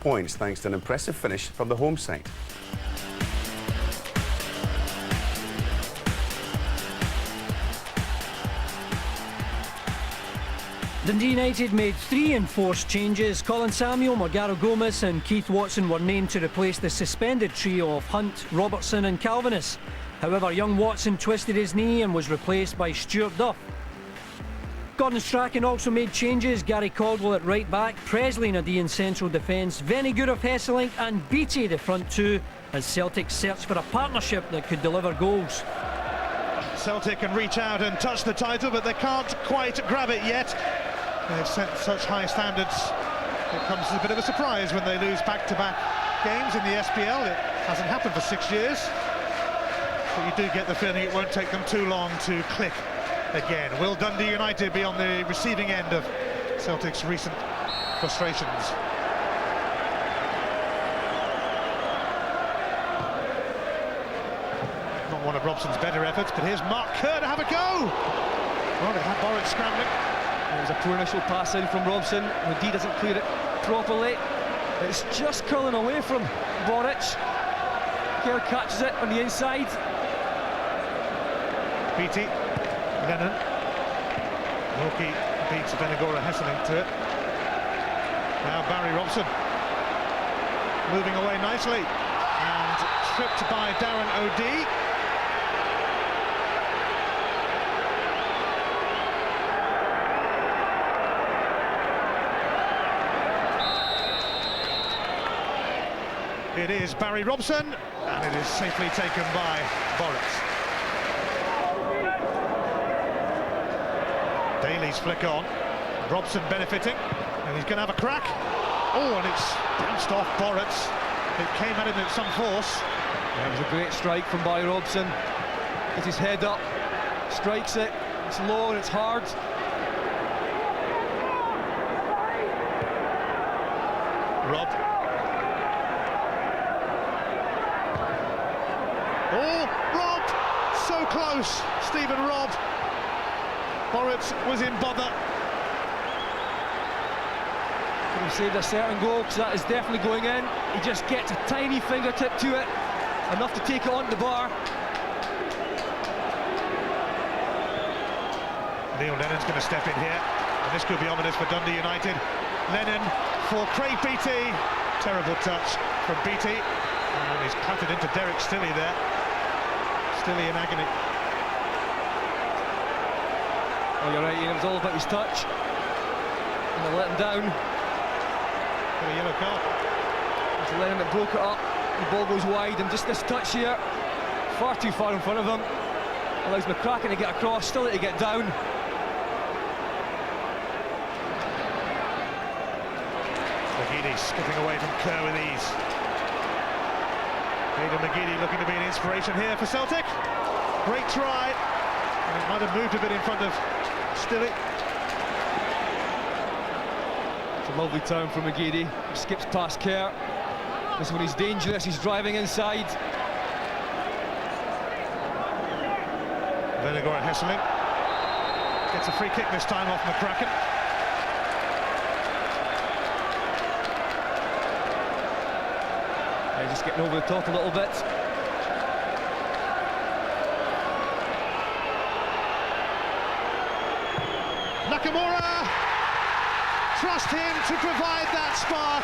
points thanks to an impressive finish from the home side. Dundee United made 3 enforced changes. Colin Samuel, Morgaro Gomez and Keith Watson were named to replace the suspended trio of Hunt, Robertson and Calvinus. However, young Watson twisted his knee and was replaced by Stuart Duff. Gordon Strachan also made changes. Gary Caldwell at right back, Presley Nadie in central defence, Vennegoor of Hesselink and Beattie the front two as Celtic searched for a partnership that could deliver goals. Celtic can reach out and touch the title, but they can't quite grab it yet. They've set such high standards. It comes as a bit of a surprise when they lose back-to-back games in the SPL. It hasn't happened for 6 years. But you do get the feeling it won't take them too long to click again. Will Dundee United be on the receiving end of Celtic's recent frustrations? Not one of Robson's better efforts, but here's Mark Kerr to have a go! Well, they had Borrett scrambling. There's a poor initial pass in from Robson. Nadie doesn't clear it properly. It's just curling away from Borrett. Kerr catches it on the inside. Beattie, Lennon. Wilkie beats Vennegoor Hesselink to it. Now Barry Robson. Moving away nicely. And tripped by Darren O'Dea. It is Barry Robson, and it is safely taken by Borrett. Daly's flick on, Robson benefiting, and he's going to have a crack. Oh, and it's bounced off Borrett. It came at him at some force. That was a great strike from Barry Robson. Gets his head up, strikes it, it's low and it's hard. Rob. Oh, Rob! So close, Stephen Rob. Borrett was in bother. Could have saved a certain goal, because that is definitely going in. He just gets a tiny fingertip to it, enough to take it on the bar. Neil Lennon's going to step in here, and this could be ominous for Dundee United. Lennon for Craig Beattie. Terrible touch from Beattie, and he's clattered into Derek Stilley there. Stilley in agony. Oh, you're right, Ian, it was all about his touch. And they let him down. Got a yellow card. It's Lennon that broke it up. The ball goes wide, and just this touch here, far too far in front of him. Allows McCracken to get across, Stilley to get down. McGeady skipping away from Kerr with ease. Aidan McGeady looking to be an inspiration here for Celtic. Great try. And it might have moved a bit in front of Stilley. It's a lovely turn from McGeady. He skips past Kerr. This one he's dangerous, he's driving inside. Vennegoor Hesselink gets a free kick this time off McCracken. Yeah, just getting over the top a little bit. Nakamura! Trust him to provide that spark.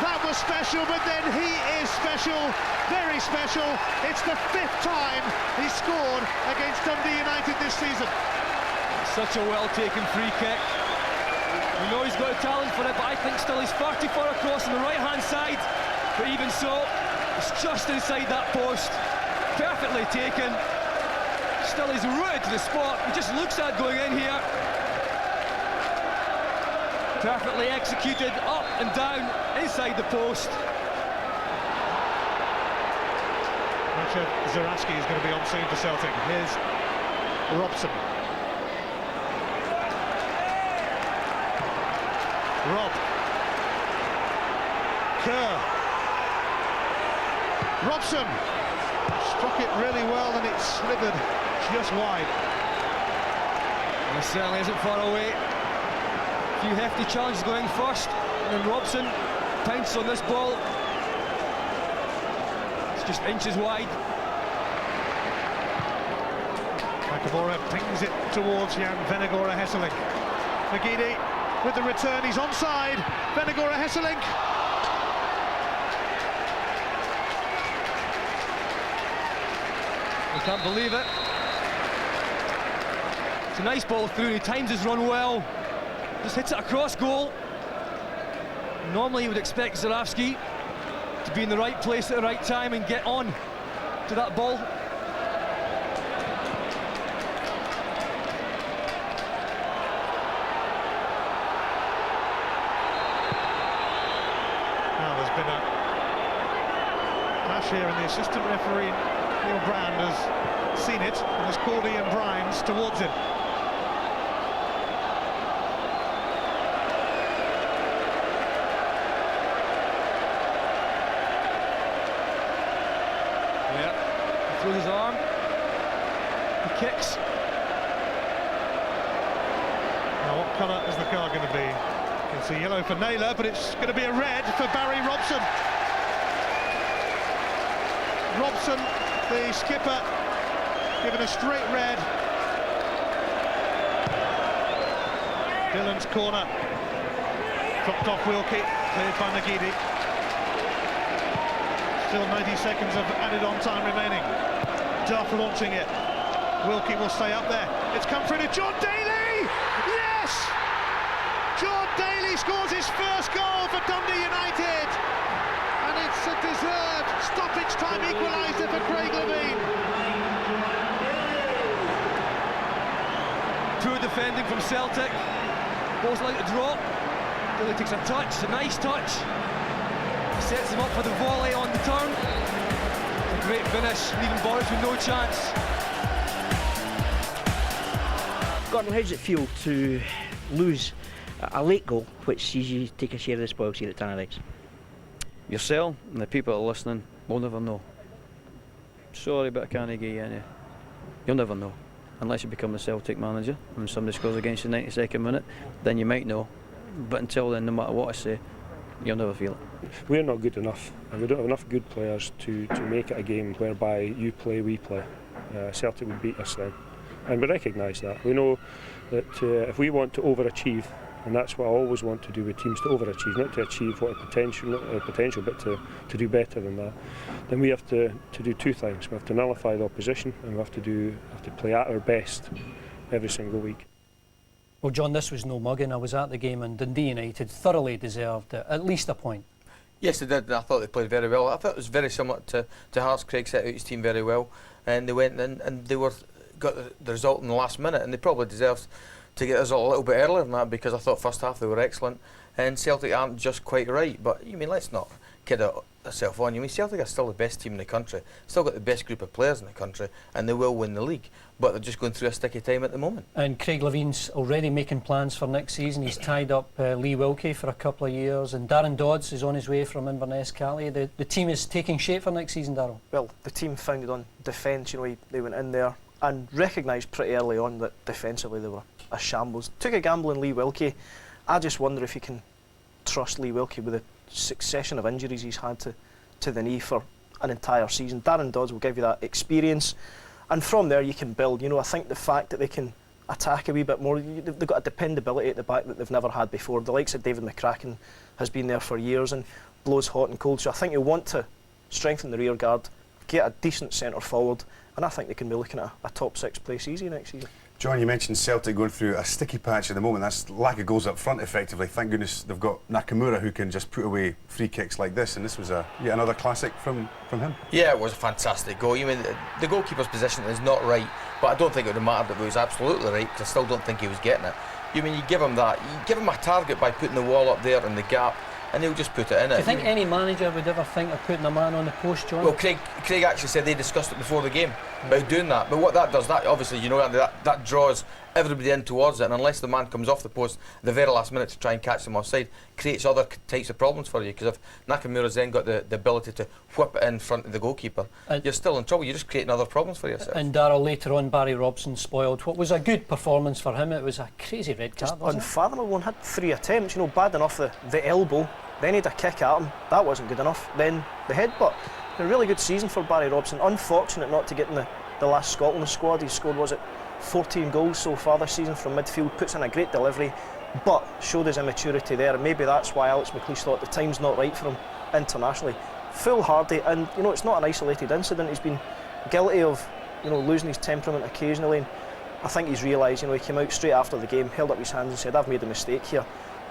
That was special, but then he is special, very special. It's the 5th time he scored against Dundee United this season. Such a well-taken free kick. We know he's got a talent for it, but I think still he's far too far across on the right-hand side. But even so, it's just inside that post. Perfectly taken. Still he's rooted to the spot. He just looks at going in here. Perfectly executed, up and down, inside the post. Richard Zaraski is going to be on soon for Celtic. Here's Robson. Rob. Kerr. Robson. Struck it really well and it slithered just wide. And it certainly isn't far away. A few hefty challenges going first, and then Robson pounce on this ball. It's just inches wide. Nakamura pings it towards Jan Venegora Hesselink. McGeady with the return, he's onside. Venegora Hesselink. I can't believe it. It's a nice ball through, he times his run well. Just hits it across goal. Normally you would expect Zarafsky to be in the right place at the right time and get on to that ball. Now there's been a clash here, and the assistant referee Neil Brand has seen it and has called Ian Bryans towards him. Yeah, he throws his arm, he kicks. Now what colour is the card going to be? You can see yellow for Naylor, but it's going to be a red for Barry Robson. Robson, the skipper, given a straight red. Dillon's corner. Dropped off Wilkie, cleared by McGeady. Still 90 seconds of added on time remaining. Duff launching it. Wilkie will stay up there. It's come through to John Daly! Yes! John Daly scores his first goal for Dundee United. And it's a deserved stoppage time equaliser for Craig Levine. Poor defending from Celtic. Ball's like to drop. Daly takes a touch, a nice touch. Sets him up for the volley on the turn. It's a great finish, leaving Boris with no chance. Gordon, how does it feel to lose a late goal which sees you take a share of the spoils here at Tannadice? Yourself and the people that are listening will never know. Sorry, but I can't give you any. You'll never know. Unless you become a Celtic manager and somebody scores against the 92nd minute, then you might know. But until then, no matter what I say, you'll never feel it. We're not good enough, and we don't have enough good players to make it a game whereby you play, we play. Celtic would beat us then, and we recognise that. We know that if we want to overachieve, and that's what I always want to do with teams, to overachieve, not to achieve what potential, but to do better than that, then we have to do two things. We have to nullify the opposition, and we have to play at our best every single week. Well, John, this was no mugging. I was at the game, and Dundee United thoroughly deserved at least a point. Yes, they did. I thought they played very well. I thought it was very similar to Hearts. Craig set out his team very well, and they went in and they got the result in the last minute, and they probably deserved to get the result a little bit earlier than that, because I thought first half they were excellent, and Celtic aren't just quite right. But you mean, let's not kid ourselves on. You mean, Celtic are still the best team in the country, still got the best group of players in the country, and they will win the league. But they're just going through a sticky time at the moment. And Craig Levine's already making plans for next season. He's tied up Lee Wilkie for a couple of years, and Darren Dodds is on his way from Inverness Cali. The team is taking shape for next season, Darryl. Well, the team founded on defence. You know, they went in there and recognised pretty early on that defensively they were a shambles. Took a gamble in Lee Wilkie. I just wonder if you can trust Lee Wilkie with the succession of injuries he's had to the knee for an entire season. Darren Dodds will give you that experience, and from there you can build. You know, I think the fact that they can attack a wee bit more, they've got a dependability at the back that they've never had before. The likes of David McCracken has been there for years and blows hot and cold, so I think you'll want to strengthen the rear guard, get a decent centre forward, and I think they can be looking at a top 6 place easy next season. John, you mentioned Celtic going through a sticky patch at the moment. That's lack of goals up front, effectively. Thank goodness they've got Nakamura, who can just put away free kicks like this, and this was yet another classic from him. Yeah, it was a fantastic goal. You mean, the goalkeeper's position is not right, but I don't think it would have mattered if it was absolutely right, because I still don't think he was getting it. You mean, you give him that, you give him a target by putting the wall up there in the gap, and he'll just put it in. Do you think any manager would ever think of putting a man on the post, John? Well, Craig actually said they discussed it before the game about doing that. But what that does, that obviously, you know, that draws everybody in towards it, and unless the man comes off the post at the very last minute to try and catch them offside, creates other types of problems for you. Because if Nakamura's then got the ability to whip it in front of the goalkeeper, you're still in trouble. You're just creating other problems for yourself. And Darryl, later on, Barry Robson spoiled what was a good performance for him. It was a crazy red card, wasn't it? Unfathomable one, had 3 attempts, you know, bad enough the elbow, Then he had a kick at him, that wasn't good enough. Then the headbutt. A really good season for Barry Robson. Unfortunate not to get in the last Scotland squad. He's scored, was it 14 goals so far this season from midfield, puts in a great delivery, but showed his immaturity there, and maybe that's why Alex McLeish thought the time's not right for him internationally. Foolhardy, and you know, it's not an isolated incident. He's been guilty of, you know, losing his temperament occasionally, and I think he's realised, you know, he came out straight after the game, held up his hands and said, I've made a mistake here.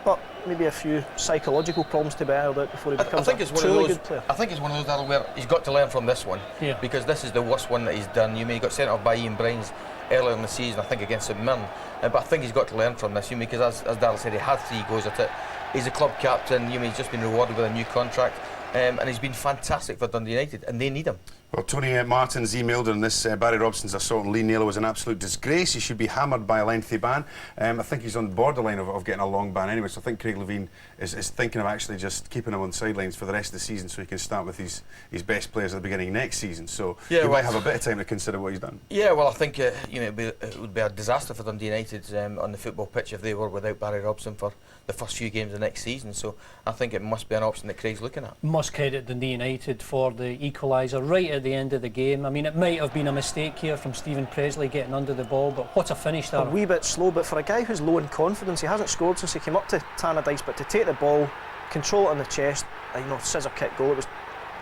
But maybe a few psychological problems to be ironed out before he becomes a truly good player. I think it's one of those, Darryl, where he's got to learn from this one, because this is the worst one that he's done. You mean he got sent off by Ian Brines earlier in the season, I think against St Mirren, but I think he's got to learn from this, because as Darryl said, he had 3 goes at it. He's a club captain, he's just been rewarded with a new contract, and he's been fantastic for Dundee United, and they need him. Well, Tony Martin's emailed on this, Barry Robson's assault on Lee Naylor was an absolute disgrace. He should be hammered by a lengthy ban. I think he's on the borderline of getting a long ban anyway, so I think Craig Levein is thinking of actually just keeping him on the sidelines for the rest of the season so he can start with his best players at the beginning next season. So he might have a bit of time to consider what he's done. Yeah, well, I think you know, it would be a disaster for Dundee United on the football pitch if they were without Barry Robson for the first few games of next season. So I think it must be an option that Craig's looking at. Must credit Dundee United for the equaliser right at the end of the game. I mean, it might have been a mistake here from Stephen Presley getting under the ball, but what a finish there. A wee bit slow, but for a guy who's low in confidence, he hasn't scored since he came up to Tannadice, but to take the ball, control it on the chest, you know, scissor kick goal, it was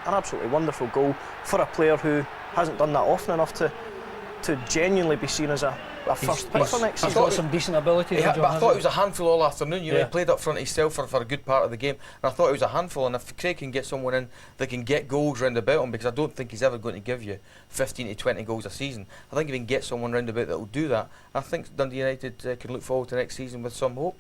an absolutely wonderful goal for a player who hasn't done that often enough to genuinely be seen as a first pick for next season. He's got some decent ability. But I thought he was a handful all afternoon. You know, he played up front himself for a good part of the game, and I thought he was a handful. And if Craig can get someone in that can get goals round about him, because I don't think he's ever going to give you 15 to 20 goals a season, I think if he can get someone round about that will do that, I think Dundee United can look forward to next season with some hope.